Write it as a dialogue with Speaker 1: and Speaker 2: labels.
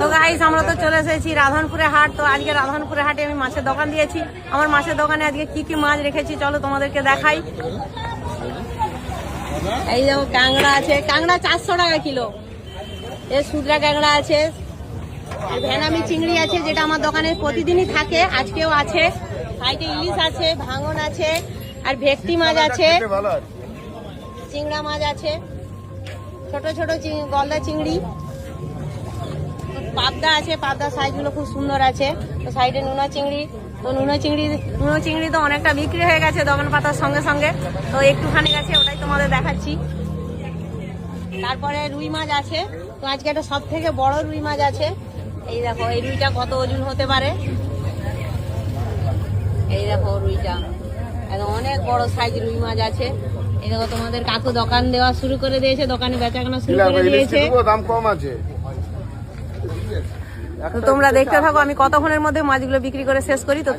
Speaker 1: তো গাইস আমরা তো চলে এসেছি রাধানপুরে হাট। তো আজকে রাধানপুরে হাটে আমি মাছের দোকান দিয়েছি। আমার মাছের দোকানে আজকে কি কি মাছ রেখেছি চলো তোমাদেরকে দেখাই। এই দেখো কাঁকড়া আছে, কাঁকড়া 400 টাকা কিলো। এই সুদরা কাঁকড়া আছে, আর ভেনামি চিংড়ি আছে যেটা আমার দোকানে প্রতিদিনই থাকে, আজকেও আছে। সাইডে ইলিশ আছে, ভাঙন আছে, আর ভেটকি মাছ আছে, চিংড়া মাছ আছে, ছোট ছোট গলদা চিংড়ি, পাবদা আছে, পাবদা সাইজগুলো খুব সুন্দর আছে। তো সাইডে নোনা চিংড়ি, তো নোনা চিংড়ি তো অনেকটা বিক্রি হয়ে গেছে দোকান পাতার সঙ্গে সঙ্গে, তো একটুখানি আছে ওটাই তোমাদের দেখাচ্ছি। তারপরে রুই মাছ আছে, তো আজকে একটা সব থেকে বড় রুই মাছ আছে। এই দেখো এই রুইটা কত ওজন হতে পারে, এই দেখো রুইটা একদম অনেক বড় সাইজ রুই মাছ আছে। এই দেখো তোমাদের কাকু দোকান দেওয়া শুরু করে দিয়েছে, দোকানে বেচাকেনা শুরু করে দিয়েছে,
Speaker 2: দাম কম আছে।
Speaker 1: তো তোমরা দেখতে থাকো আমি কতক্ষণের মধ্যে মাছগুলো বিক্রি করে শেষ করি। তো